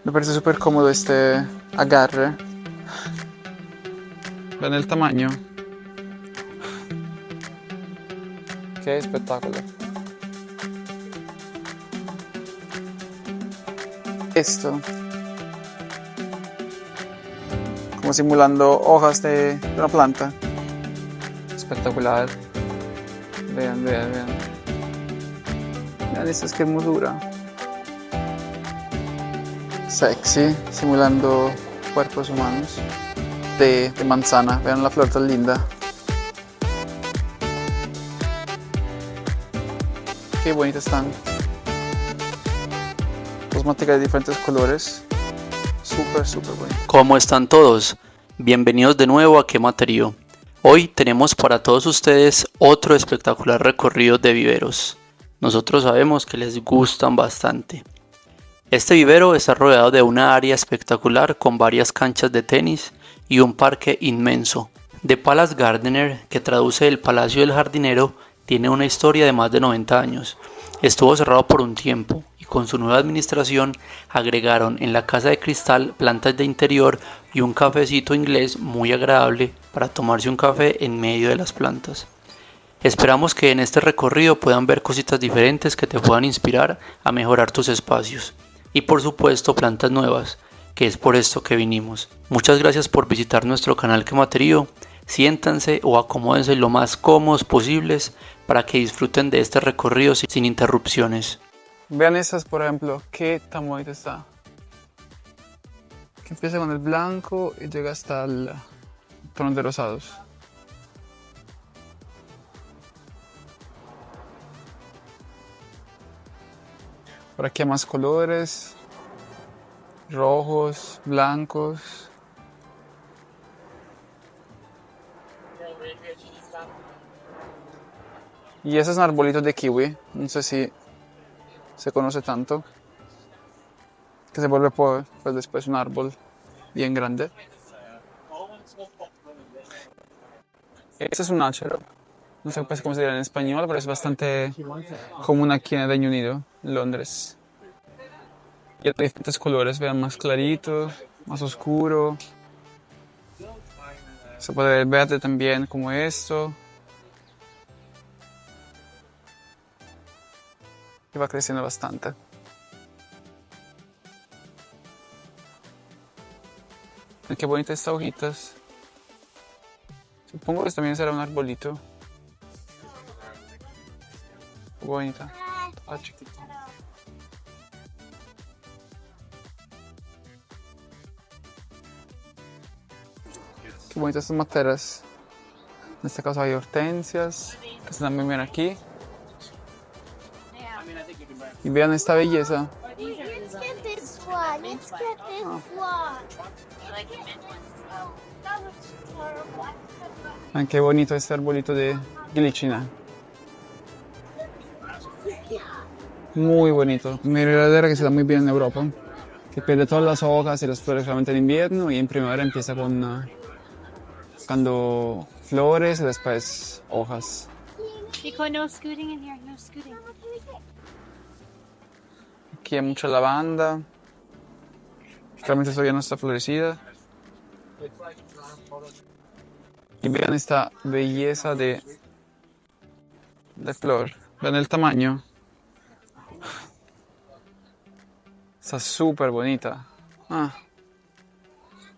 Me parece súper cómodo este agarre. Ven el tamaño. Qué espectáculo. Esto. Como simulando hojas de una planta. Espectacular. Vean, vean, vean. Vean esto, es que hermosura. Sexy, simulando cuerpos humanos. De manzana. Vean la flor tan linda. Qué bonitas están. Dos materiales de diferentes colores. Súper, súper bonito. ¿Cómo están todos? Bienvenidos de nuevo a Qué Materío. Hoy tenemos para todos ustedes otro espectacular recorrido de viveros. Nosotros sabemos que les gustan bastante. Este vivero está rodeado de una área espectacular con varias canchas de tenis y un parque inmenso. The Palace Gardener, que traduce el Palacio del Jardinero, tiene una historia de más de 90 años. Estuvo cerrado por un tiempo y con su nueva administración agregaron en la casa de cristal plantas de interior y un cafecito inglés muy agradable para tomarse un café en medio de las plantas. Esperamos que en este recorrido puedan ver cositas diferentes que te puedan inspirar a mejorar tus espacios. Y por supuesto plantas nuevas, que es por esto que vinimos. Muchas gracias por visitar nuestro canal Qué Materío. Siéntanse o acomódense lo más cómodos posibles para que disfruten de este recorrido sin interrupciones. Vean estas, por ejemplo, qué tan bonita está. Que empieza con el blanco y llega hasta el tono de rosados. Por aquí hay más colores, rojos, blancos. Y ese es un arbolito de kiwi, no sé si se conoce tanto, que se vuelve pues después un árbol bien grande. Este es un áchero, no sé pues cómo se dirá en español, pero es bastante común aquí en el Reino Unido, en Londres. Y hay diferentes colores, vean, más clarito, más oscuro. Se puede ver verde también, como esto. Y va creciendo bastante. Qué bonitas estas hojitas. Supongo que también será un arbolito. Qué bonita. Ah, chiquita. Qué bonitas estas materas. En este caso hay hortensias, que están muy bien aquí. Y vean esta belleza. Let's get this one. Let's get this one. Vean qué bonito este arbolito de glicina. Muy bonito. Mi heredera que se da muy bien en Europa. Que pierde todas las hojas y las flores solamente en invierno y en primavera empieza con cuando flores y después hojas. Chico, no scooting in here. No scooting. Aquí hay mucha lavanda. Realmente todavía no está florecida. Y vean esta belleza de flor. Vean el tamaño. Está súper bonita.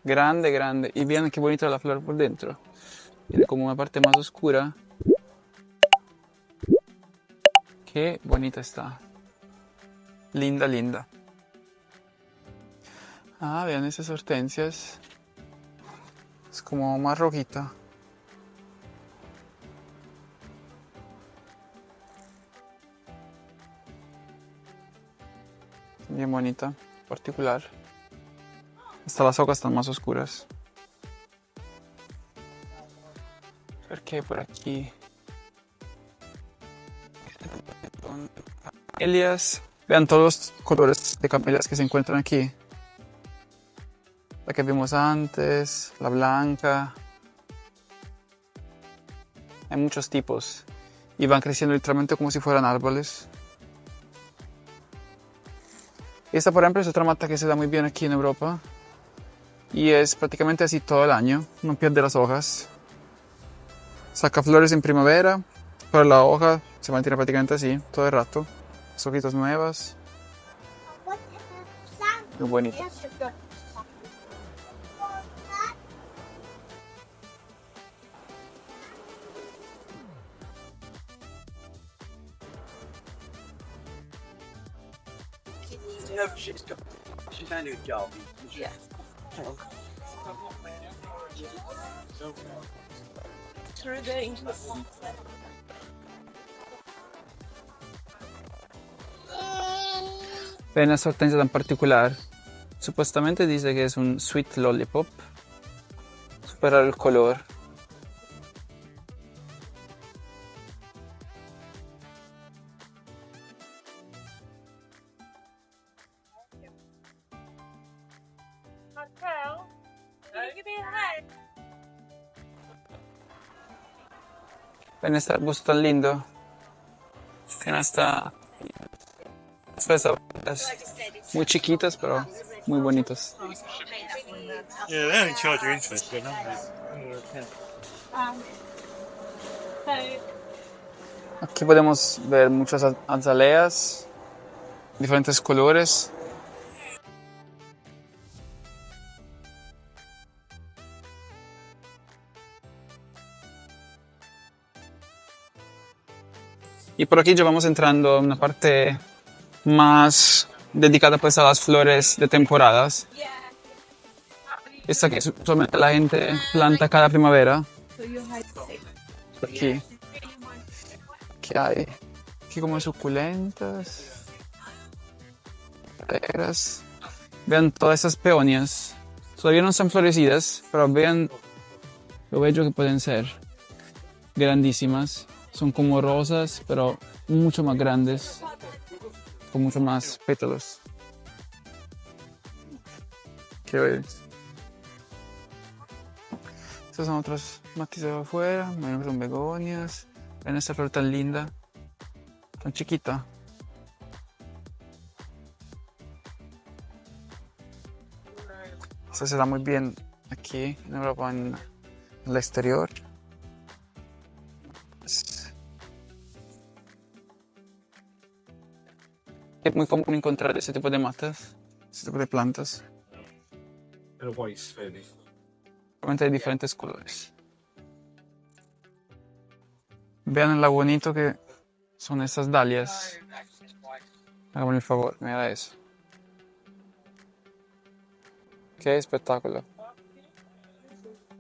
Grande, grande. Y vean qué bonita la flor por dentro. Tiene como una parte más oscura. Qué bonita está. Linda, linda. Vean esas hortensias. Es como más rojita. Bien bonita, particular. Hasta las hojas están más oscuras. A ver qué hay por aquí. Camelias. Vean todos los colores de camelias que se encuentran aquí. La que vimos antes, la blanca. Hay muchos tipos. Y van creciendo literalmente como si fueran árboles. Esta, por ejemplo, es otra mata que se da muy bien aquí en Europa. Y es prácticamente así todo el año. No pierde las hojas. Saca flores en primavera, pero la hoja se mantiene prácticamente así todo el rato. Las hojitas nuevas. Muy bonito. Ven esta hortensia tan particular. Supuestamente dice que es un sweet lollipop. Super raro el color. Ven este arbusto tan lindo. Tiene hasta hojas muy chiquitas, pero muy bonitos. Yeah, they only charge you interest, don't they? Aquí podemos ver muchas azaleas, diferentes colores. Y por aquí ya vamos entrando a una parte más dedicada pues a las flores de temporadas. Esta que usualmente la gente planta cada primavera. Aquí. ¿Qué hay? Aquí como suculentas. Peras. Vean todas esas peonias. Todavía no están florecidas, pero vean lo bello que pueden ser. Grandísimas. Son como rosas, pero mucho más grandes. Con mucho más pétalos. Qué bello. Estas son otras matices de afuera. Bueno, son begonias. Ven esta flor tan linda. Tan chiquita. Esta se da muy bien aquí en Europa, en el exterior. Es muy común encontrar ese tipo de matas, ese tipo de plantas. Realmente hay diferentes colores. Vean lo bonito que son estas dalias. Háganme el favor, mira eso. Qué espectáculo.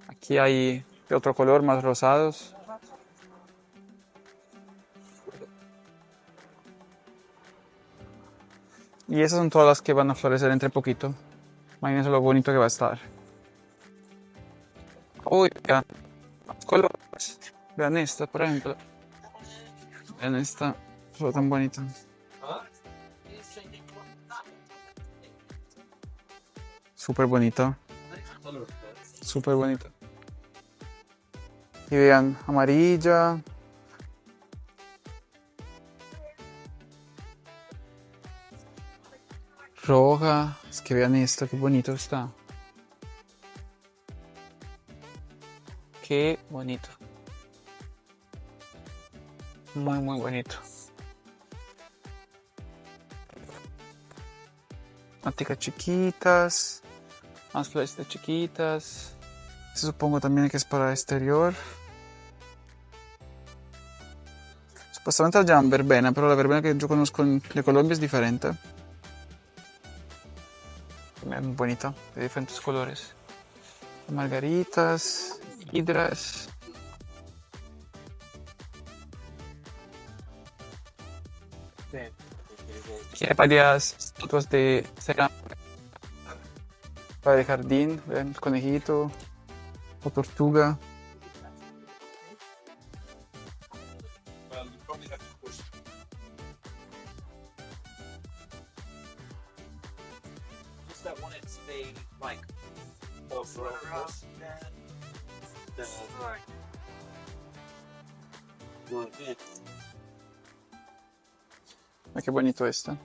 Aquí hay de otro color, más rosados. Y esas son todas las que van a florecer entre poquito. Imagínense lo bonito que va a estar. Uy, vean los colores. Vean esta, por ejemplo. Vean esta flor tan bonita. Súper bonito. Súper bonito. Y vean, amarilla. Roja. Es que vean esto, qué bonito está. Qué bonito. Muy, muy bonito. Maticas chiquitas. Más flores chiquitas. Este supongo también que es para exterior. Supuestamente la llaman verbena, pero la verbena que yo conozco de Colombia es diferente. Muy bonita, de diferentes colores. Margaritas, hidras. Aquí hay varias estatuas de cerámica para el jardín. Vean el conejito o tortuga. Ay, qué bonito está.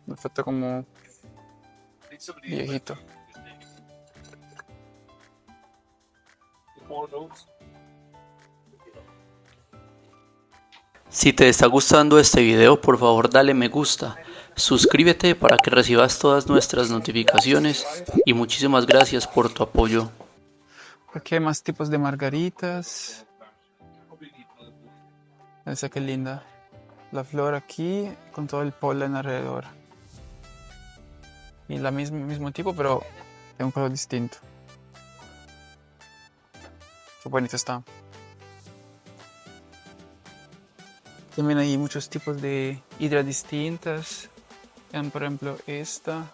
Un efecto como viejito. Si te está gustando este video, por favor dale me gusta, suscríbete para que recibas todas nuestras notificaciones y muchísimas gracias por tu apoyo. Aquí hay más tipos de margaritas. Esa que linda. La flor aquí con todo el polen alrededor. Y la mismo tipo, pero de un color distinto. Qué bonito está. También hay muchos tipos de hidras distintas. Vean, por ejemplo, esta.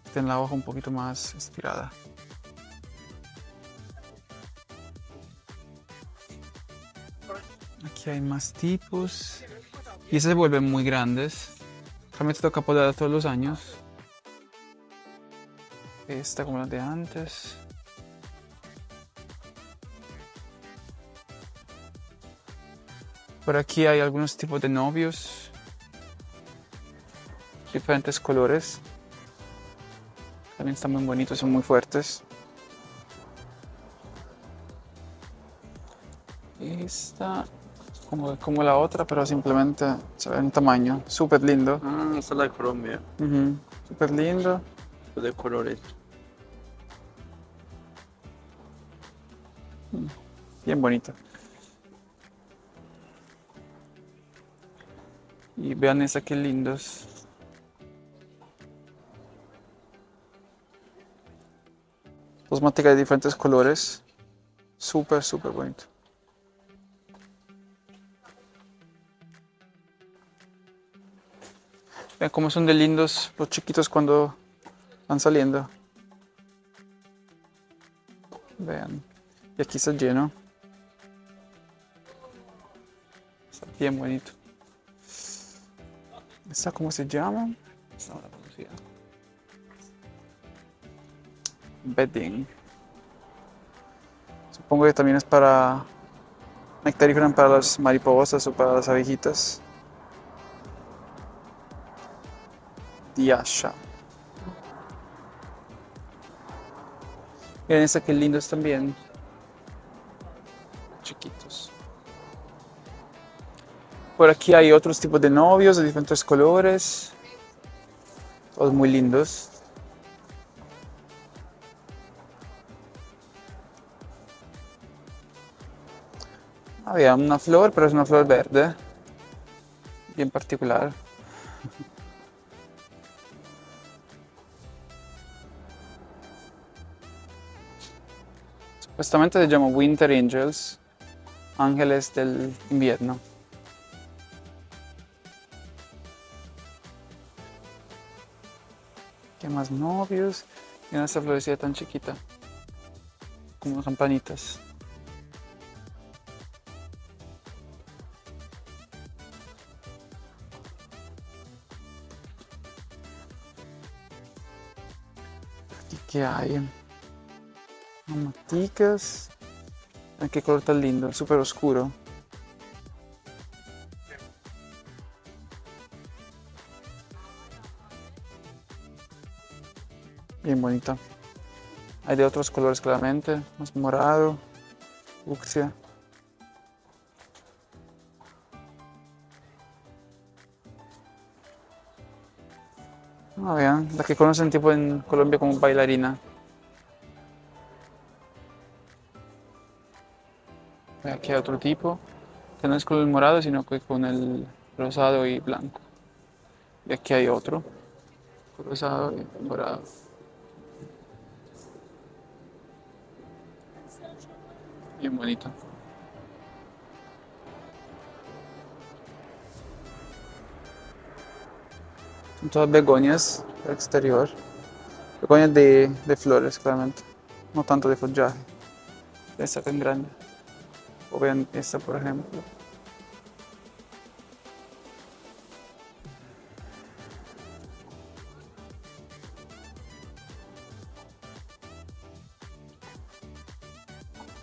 Está en la hoja un poquito más estirada. Aquí hay más tipos. Y esas se vuelven muy grandes. Realmente toca podar todos los años. Esta como la de antes. Por aquí hay algunos tipos de novios. Diferentes colores. También están muy bonitos, son muy fuertes. Esta como la otra, pero simplemente se ve en tamaño. Súper lindo. Esta es la de Colombia, Súper lindo. de colores. Bien bonito. Y vean esa qué lindos. Dos máticas de diferentes colores. Súper bonito. Vean cómo son de lindos los chiquitos cuando van saliendo. Vean. Y aquí está lleno. Está bien bonito. ¿Esta cómo se llama? Esta no la conocía. Bedding. Supongo que también es para nectarífera para las mariposas o para las abejitas. Diasha. Miren esta que lindos también. Chiquitos. Por aquí hay otros tipos de novios de diferentes colores. Todos muy lindos. Había una flor, pero es una flor verde. Bien particular. Supuestamente se llama Winter Angels. Ángeles del invierno. ¿Qué más novios? Mira esta florecilla tan chiquita. Como campanitas. Aquí qué hay. Maticas. Ay, qué color tan lindo, súper oscuro. Bien bonita. Hay de otros colores claramente, más morado, fucsia. Vean, la que conocen tipo en Colombia como bailarina. Aquí hay otro tipo, que no es con el morado, sino que con el rosado y blanco. Y aquí hay otro, rosado y morado. Bien bonito. Son todas begonias del exterior. Begonias de flores, claramente. No tanto de follaje. Esta tan grande. O vean esta, por ejemplo.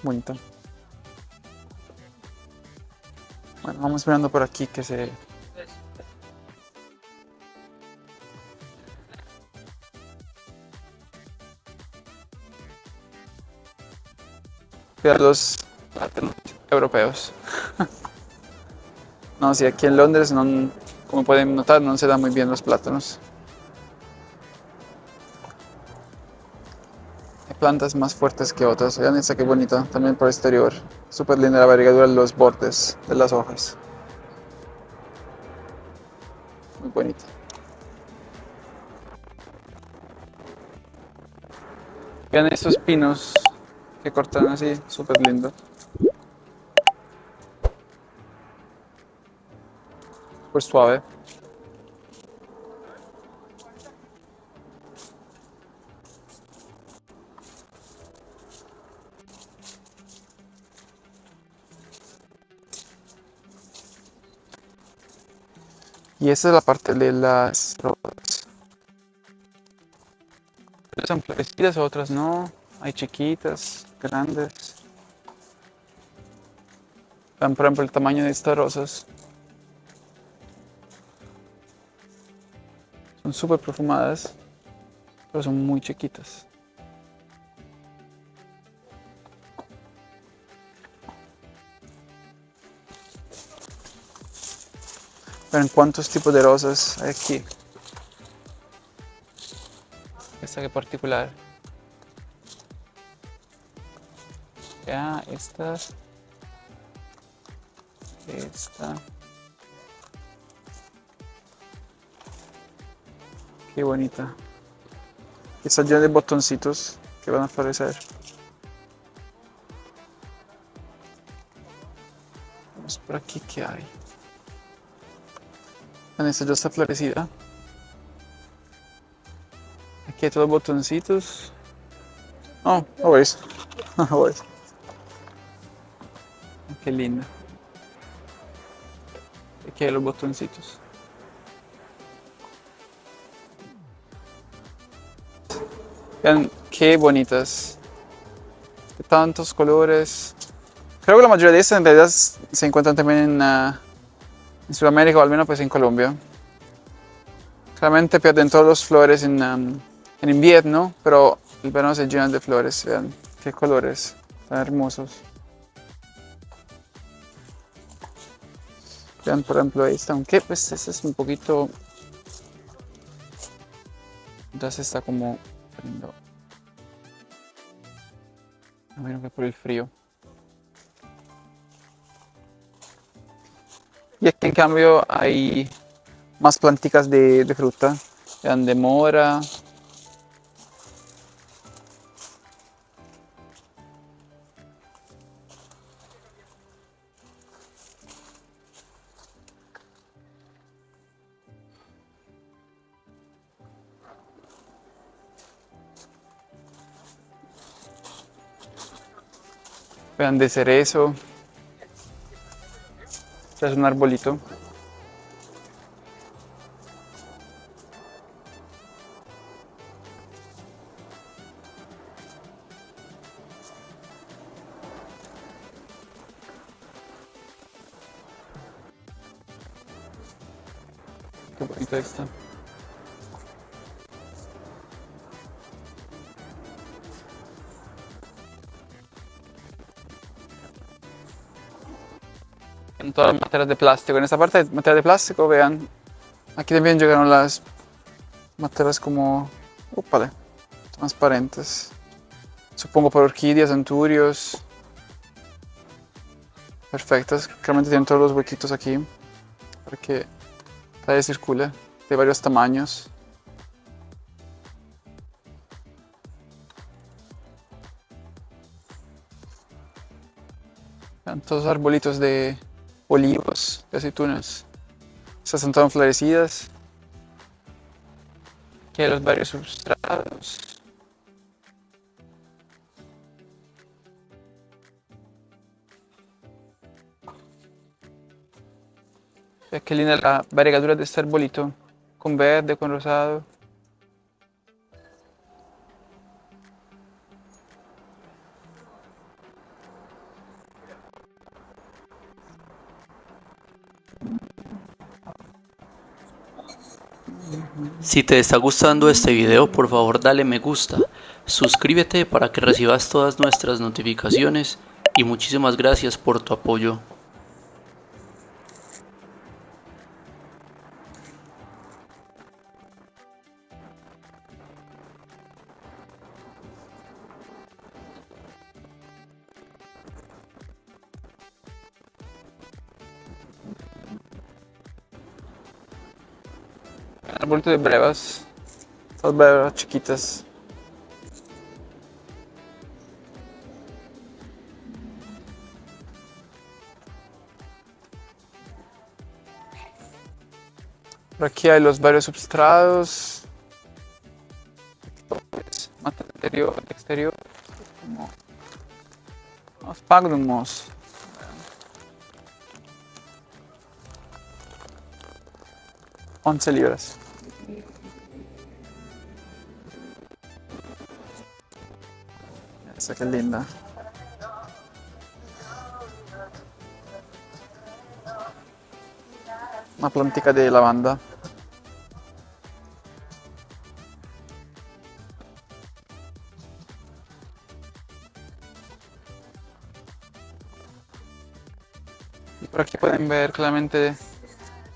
Bonita. Bueno, vamos mirando por aquí que se... Vean los plátanos europeos. No, sí, aquí en Londres, no, como pueden notar, no se dan muy bien los plátanos. Hay plantas más fuertes que otras. Vean esta que bonita, también por exterior. Súper linda la variegadura de los bordes de las hojas. Muy bonita. Vean estos pinos que cortan así, súper lindo. Súper suave. Y esa es la parte de las rosas. Están florecidas, otras no. Hay chiquitas, grandes. Vean por ejemplo el tamaño de estas rosas. Son súper perfumadas, pero son muy chiquitas. Vean cuántos tipos de rosas hay aquí. Esta que particular. Ya, estas. Esta. Qué bonita. Está llena de botoncitos que van a florecer. Vamos por aquí, ¿qué hay? Esta ya está florecida. Aquí hay todos los botoncitos. Oh, no ves. No ves. Qué linda. Aquí hay los botoncitos. Vean qué bonitas. De tantos colores. Creo que la mayoría de estas en realidad se encuentran también en Sudamérica o al menos pues en Colombia. Claramente pierden todas las flores en invierno, pero el verano se llenan de flores. Vean qué colores tan hermosos. Vean por ejemplo esta, aunque pues esta es un poquito... Ya se está como... Me imagino que por el frío. Y aquí en cambio hay más planticas de fruta. Vean, de mora. Vean, de cerezo. Este es un arbolito. Qué bonita está. En todas las materias de plástico. En esta parte de materias de plástico, vean, aquí también llegaron las materias como, ópale, transparentes. Supongo por orquídeas, anturios. Perfectas. Claramente tienen todos los huequitos aquí para que el aire circule, de varios tamaños. Vean todos los arbolitos de olivos, de aceitunas. Estas están todas florecidas. Aquí hay los varios substratos. Vean qué linda la variegadura de este arbolito, con verde, con rosado. Si te está gustando este video, por favor dale me gusta, suscríbete para que recibas todas nuestras notificaciones y muchísimas gracias por tu apoyo. Arbolito de brevas. Estas brevas chiquitas. Por aquí hay los varios substratos. Mata interior, exterior. Como los pagrumos. 11 libras. Esa que linda. Una plantica de lavanda. Y por aquí pueden ver claramente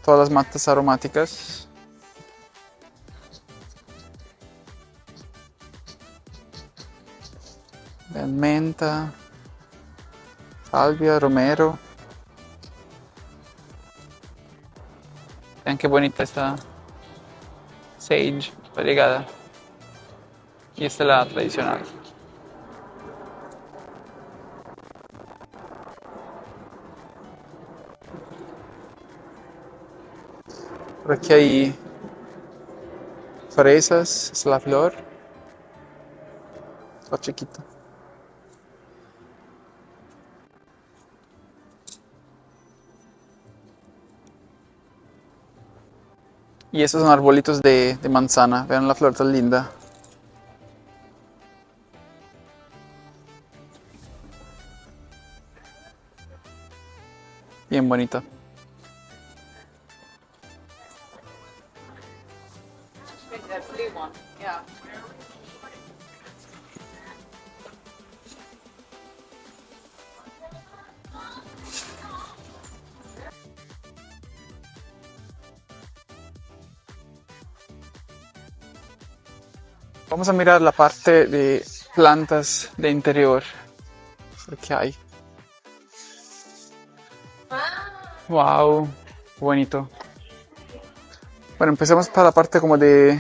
todas las matas aromáticas. Vean, menta, salvia, romero. Vean qué bonita está sage variegada. Y esta es la tradicional. Por aquí hay fresas, es la flor. Está chiquita. Y estos son arbolitos de manzana. Vean la flor tan linda. Bien bonita. Vamos a mirar la parte de plantas de interior. ¿Qué hay? Wow, bonito. Bueno, empecemos por la parte como de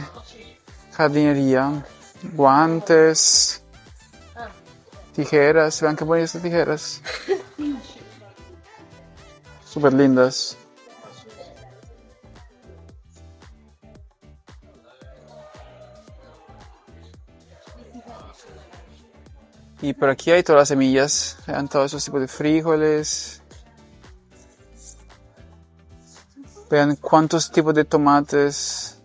jardinería. Guantes, tijeras. Vean qué bonitas estas tijeras. Súper lindas. Y por aquí hay todas las semillas. Vean todos esos tipos de frijoles. Vean cuántos tipos de tomates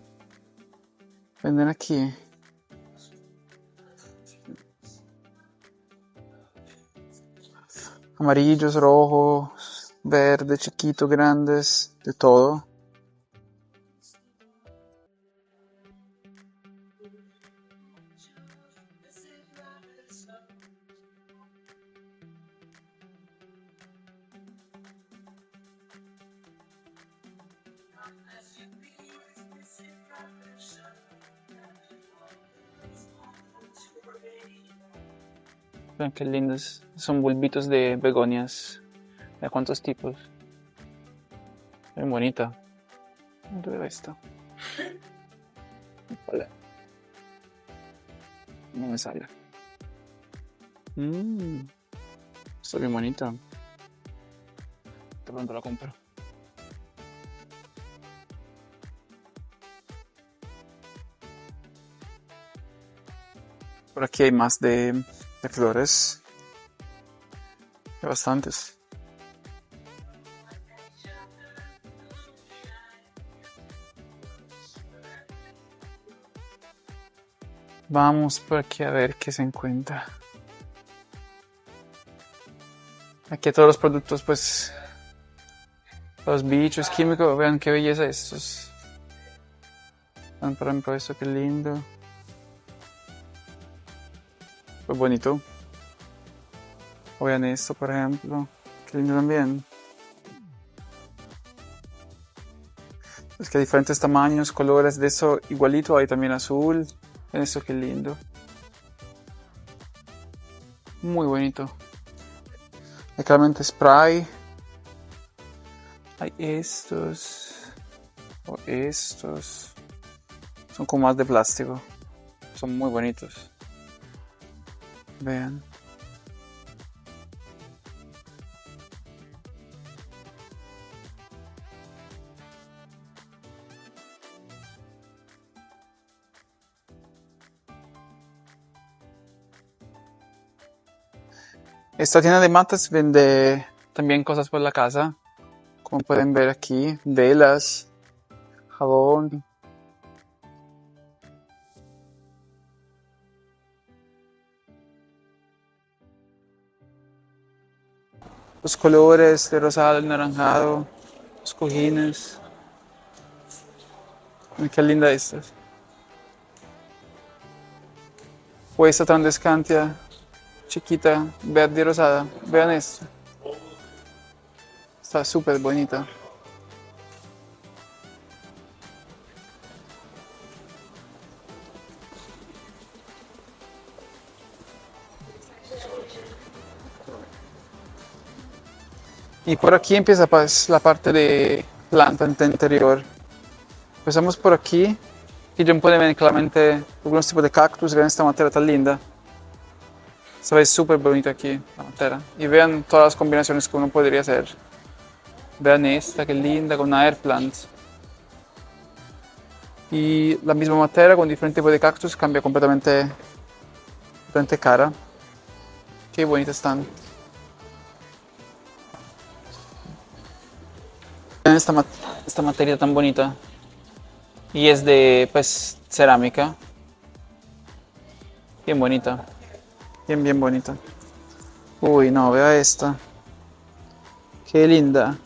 venden aquí. Amarillos, rojos, verdes, chiquitos, grandes, de todo. Vean qué lindos. Son bulbitos de begonias. Vean cuántos tipos. Bien bonita. ¿Dónde va esto? Vale. No me sale. Está bien bonita. De pronto la compro. Por aquí hay más de flores. Hay bastantes. Vamos por aquí a ver qué se encuentra. Aquí todos los productos, pues, los bichos químicos. Vean qué belleza estos. Vean, por ejemplo, esto qué lindo. Pues bonito. O vean esto, por ejemplo. Qué lindo también. Es que hay diferentes tamaños, colores de eso igualito. Hay también azul. Vean esto, qué lindo. Muy bonito. Hay claramente spray. Hay estos. O estos. Son como más de plástico. Son muy bonitos. Vean. Esta tienda de matas vende también cosas por la casa. Como pueden ver aquí, velas, jabón. Los colores de rosado, el naranjado, los cojines. Miren qué linda esta. O esta tan descantia, chiquita, verde y rosada. Vean esto. Está súper bonita. Y por aquí empieza pues la parte de planta interior. Empezamos por aquí y ya pueden ver claramente algunos tipos de cactus. Vean esta materia tan linda. Se ve súper bonito aquí la materia. Y vean todas las combinaciones que uno podría hacer. Vean esta, qué linda, con una air plant. Y la misma materia con diferentes tipos de cactus cambia completamente cara. Qué bonitas están. Vean esta materia tan bonita. Y es de, pues, cerámica. Bien bonita. Bien bonita. Uy, no, vea esta. Qué linda.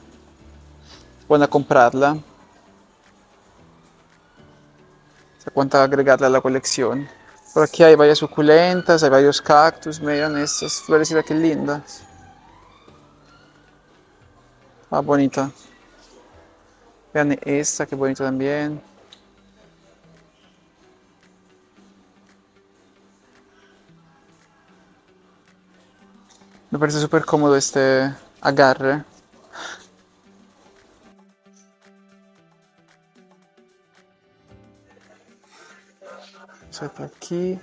Buena comprarla. Se cuenta agregarla a la colección. Por aquí hay varias suculentas, hay varios cactus. Miren estas florecitas, qué lindas. Ah, bonita. Vean esta, qué bonita también. Me parece súper cómodo este agarre. Por aquí.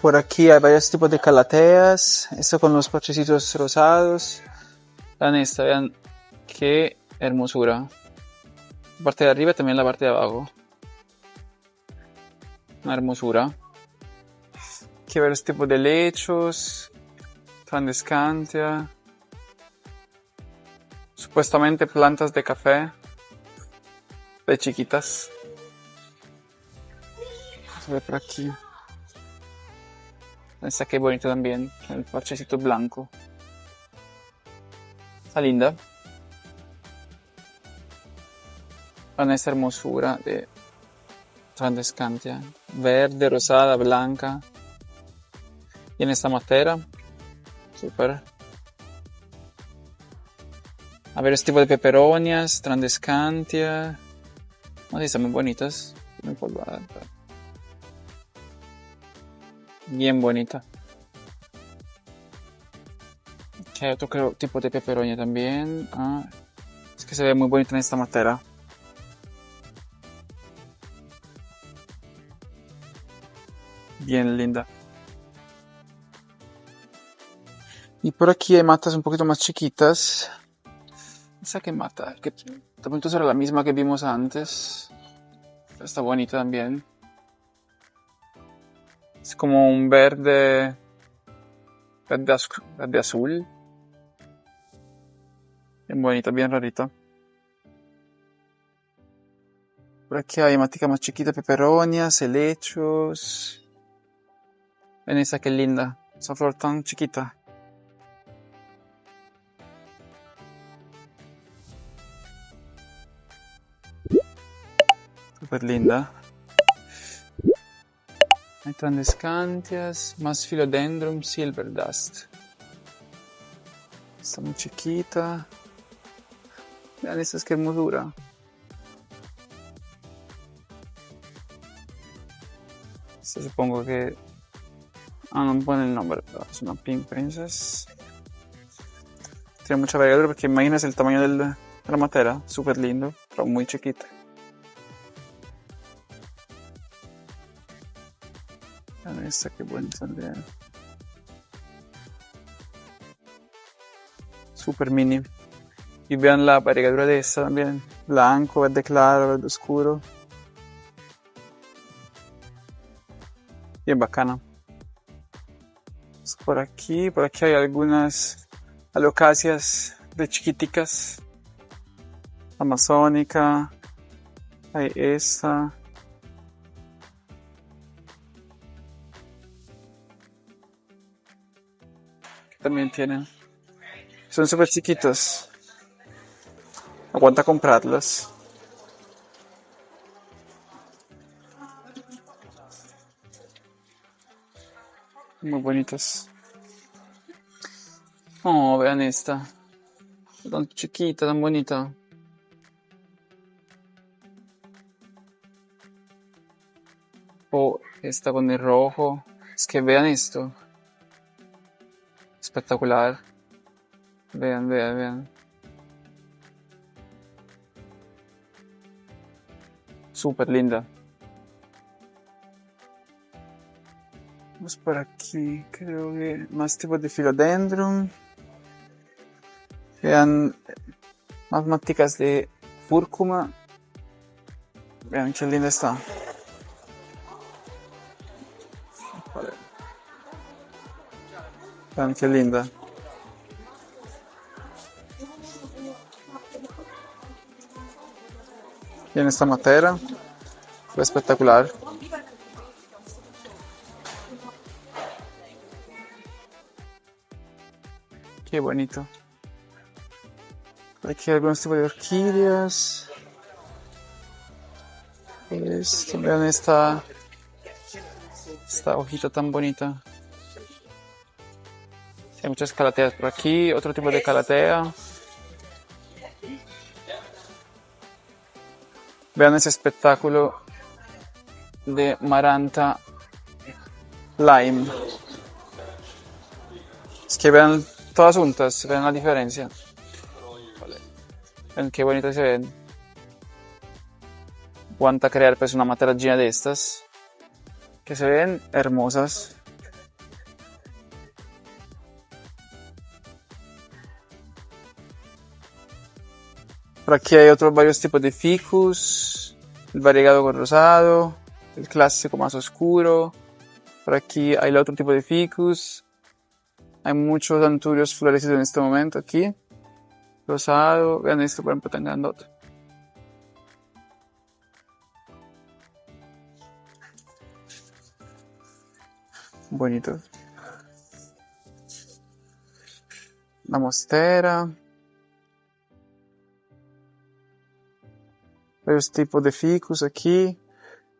Por aquí hay varios tipos de calateas. Esto con los parchecitos rosados. Vean esta, vean qué hermosura. La parte de arriba y también la parte de abajo. Una hermosura. Aquí hay varios tipos de lechos. Transcantia. Supuestamente plantas de café. De chiquitas. Vamos a ver por aquí. Esta que bonita también, el parchecito blanco. Está linda. Vean esta hermosura de Transcantia. Verde, rosada, blanca. Y en esta materia. Super. A ver, este tipo de peperonias, Transcantia. No sé, están muy bonitas. Muy polvadas. Bien bonita. Hay otro tipo de peperonia también. Ah, es que se ve muy bonita en esta materia. Bien linda. Y por aquí hay matas un poquito más chiquitas. Esa que mata, que de pronto será la misma que vimos antes. Está bonita también. Es como un verde azul. Bien bonita, bien rarita. Por aquí hay matica más chiquita, peperonias, helechos. Ven esa que linda, esa flor tan chiquita. Súper linda. Hay Transcantias, más Philodendron Silver Dust. Está muy chiquita. Vean esta, que hermosura. Esta supongo que... no me pone el nombre, pero es una Pink Princess. Tiene mucha variedad porque imagínense el tamaño de la matera. Súper lindo, pero muy chiquita. Vean esta, qué buena también. Súper mini. Y vean la variegadura de esta también. Blanco, verde claro, verde oscuro. Bien bacana. Por aquí hay algunas alocacias de chiquiticas. Amazónica. Hay esta. Que también tienen. Son súper chiquitos. Aguanta comprarlas. Muy bonitas. Oh, vean esta. Tan chiquita, tan bonita. Oh, esta con el rojo. Es que vean esto. Espectacular. Vean, vean, vean. Súper linda. Vamos por aquí, creo que más tipos de Philodendron. Vean, más maticas de cúrcuma. Vean qué linda está. Vale. Vean qué linda. Bien esta matera. Fue espectacular. Qué bonito. Aquí hay algunos tipos de orquídeas. Vean esta hojita tan bonita. Hay muchas calateas por aquí, otro tipo de calatea. Vean ese espectáculo de Maranta Lime. Es que vean todas juntas, vean la diferencia. Vean qué bonitas se ven. Aguanta crear pues una matera llena de estas. Que se ven hermosas. Por aquí hay varios tipos de ficus. El variegado con rosado. El clásico más oscuro. Por aquí hay el otro tipo de ficus. Hay muchos anturios florecidos en este momento aquí. Rosado. Vean esto, por ejemplo, tan grandote. Bonito. La mostera. Varios tipos de ficus aquí.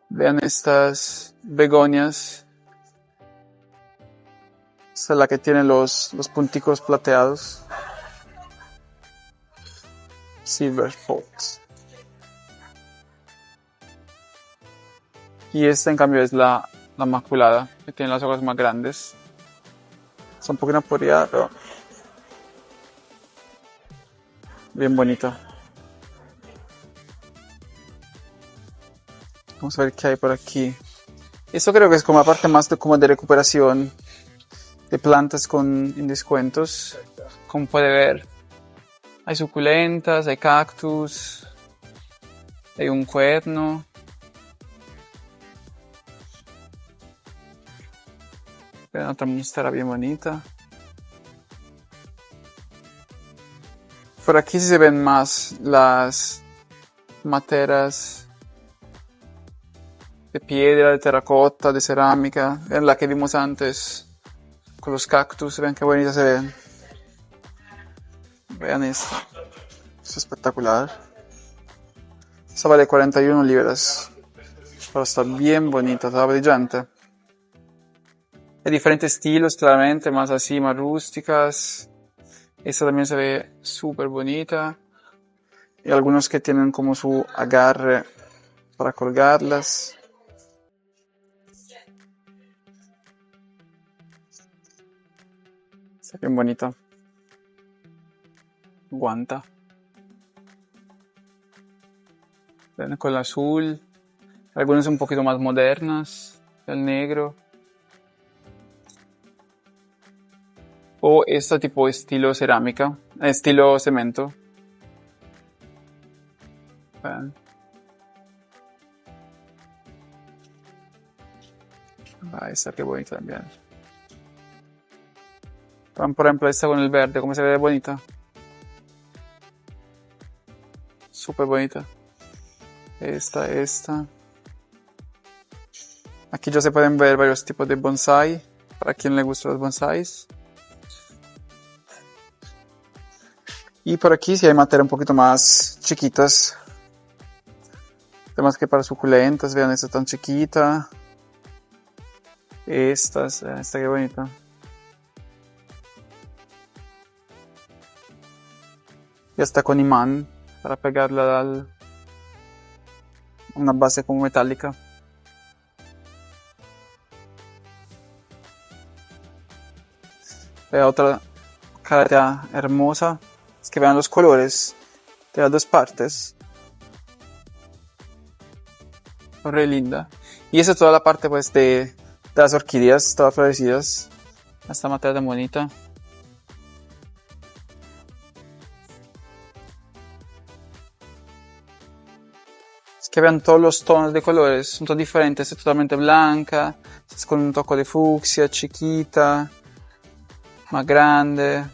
Vean estas begonias. Esta es la que tiene los punticos plateados. Silver Fox. Y esta en cambio es la maculada, que tiene las hojas más grandes. Está un poquito aporeada, pero bien bonita. Vamos a ver qué hay por aquí. Esto creo que es como la parte más como de recuperación de plantas en descuentos. Como puede ver, hay suculentas, hay cactus, hay un cuerno. Vean otra monstera bien bonita. Por aquí sí se ven más las materas de piedra, de terracota, de cerámica. Vean la que vimos antes con los cactus, vean qué bonita se ven. Vean esto, es espectacular. Esta vale 41 libras, pero está bien bonita, está brillante. Hay diferentes estilos, claramente, más así, más rústicas. Esta también se ve súper bonita. Y algunos que tienen como su agarre para colgarlas. Está bien bonita. Aguanta. Ven con el azul. Algunas un poquito más modernas. El negro. O esta tipo estilo cerámica. Estilo cemento. Vean. Esta qué bonita también. Vean, por ejemplo, esta con el verde, cómo se ve bonita. Súper bonita. Esta. Aquí ya se pueden ver varios tipos de bonsai. Para quien le gustan los bonsais. Y por aquí sí hay materia un poquito más chiquitas. Además que para suculentas, vean esta tan chiquita. Esta qué bonita. Y esta con imán para pegarla a una base como metálica. Vea otra cara hermosa. Es que vean los colores de las dos partes. Re linda. Y esa es toda la parte pues de las orquídeas, todas florecidas. Esta materia tan bonita. Es que vean todos los tonos de colores, son todos diferentes. Esta es totalmente blanca, esta es con un toque de fucsia, chiquita, más grande.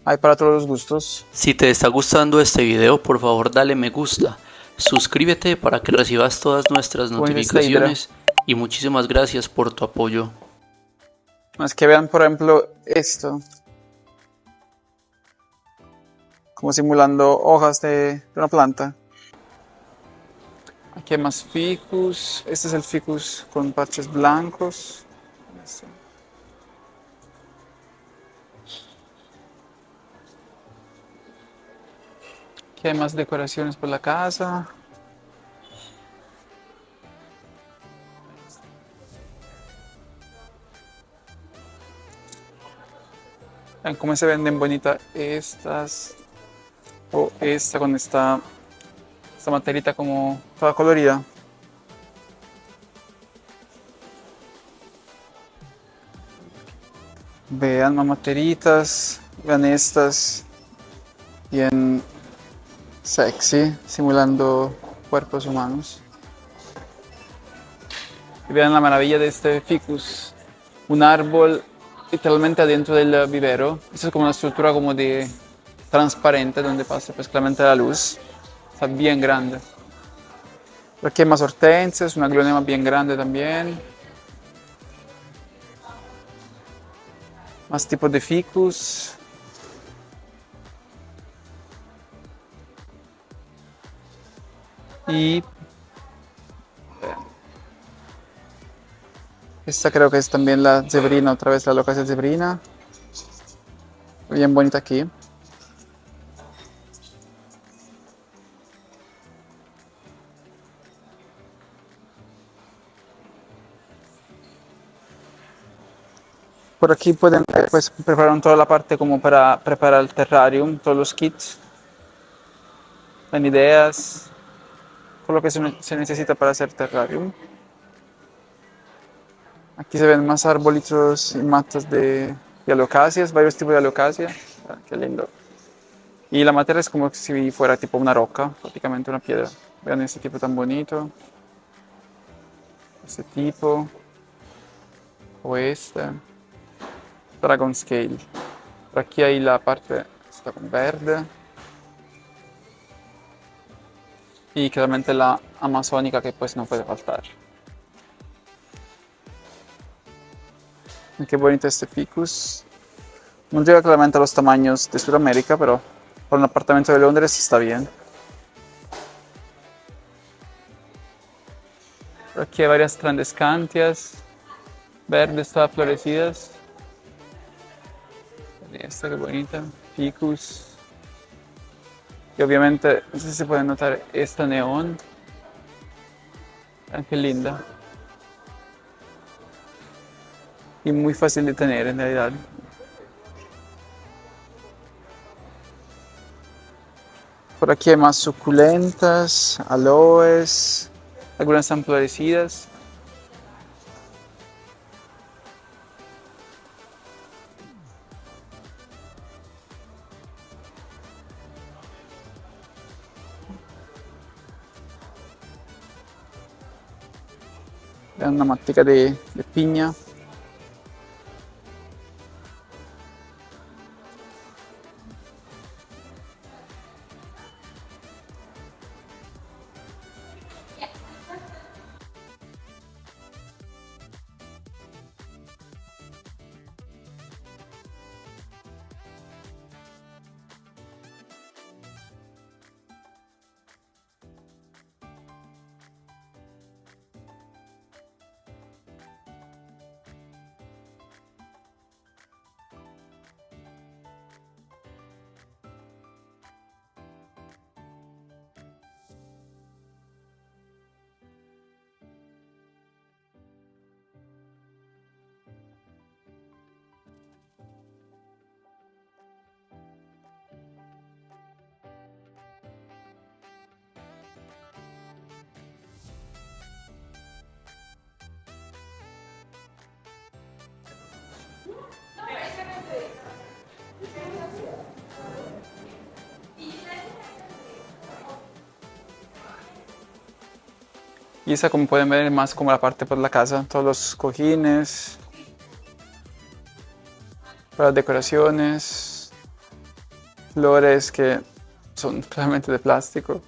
Hay para todos los gustos. Si te está gustando este video, por favor dale me gusta, suscríbete para que recibas todas nuestras notificaciones y muchísimas gracias por tu apoyo. Es que vean por ejemplo esto, como simulando hojas de una planta. Aquí hay más ficus, este es el ficus con parches blancos. Aquí hay más decoraciones por la casa. Vean cómo se venden bonitas estas. O esta con esta materita como toda colorida. Vean más materitas. Vean estas. Bien sexy, simulando cuerpos humanos. Y vean la maravilla de este ficus. Un árbol literalmente adentro del vivero. Esta es como una estructura como de transparente donde pasa pues claramente la luz. Está bien grande. Por aquí hay más hortensias, una glonema bien grande también. Más tipos de ficus. Y esta creo que es también la zebrina, otra vez la locacia zebrina. Bien bonita aquí. Por aquí pueden pues prepararon toda la parte como para preparar el terrarium, todos los kits. Dan ideas, todo lo que se necesita para hacer terrarium. Aquí se ven más arbolitos y matas de alocasias, varios tipos de alocasia. Ah, qué lindo. Y la materia es como si fuera tipo una roca, prácticamente una piedra. Vean este tipo tan bonito. Este tipo. O este. Dragon Scale. Por aquí hay la parte, está con verde. Y claramente la amazónica, que pues no puede faltar. Qué bonito este ficus. No llega claramente a los tamaños de Sudamérica, pero para un apartamento de Londres está bien. Por aquí hay varias transcantias verdes, todas florecidas. Esta que bonita, ficus. Y obviamente, no sé si se puede notar esta neón. Vean qué linda. Y muy fácil de tener en realidad. Por aquí hay más suculentas, aloes. Algunas están florecidas. Vean una matica de piña. Y esa, como pueden ver, es más como la parte por la casa, todos los cojines, para las decoraciones, flores que son claramente de plástico.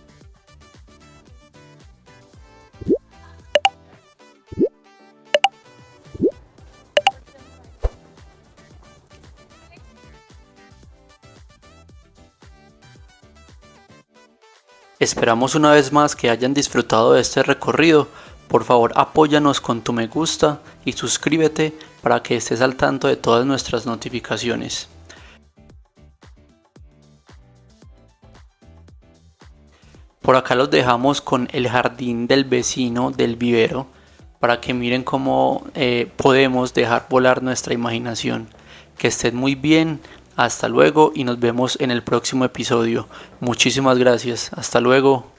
Esperamos una vez más que hayan disfrutado de este recorrido. Por favor, apóyanos con tu me gusta y suscríbete para que estés al tanto de todas nuestras notificaciones. Por acá los dejamos con el jardín del vecino del vivero para que miren cómo podemos dejar volar nuestra imaginación. Que estén muy bien, hasta luego y nos vemos en el próximo episodio. Muchísimas gracias, hasta luego.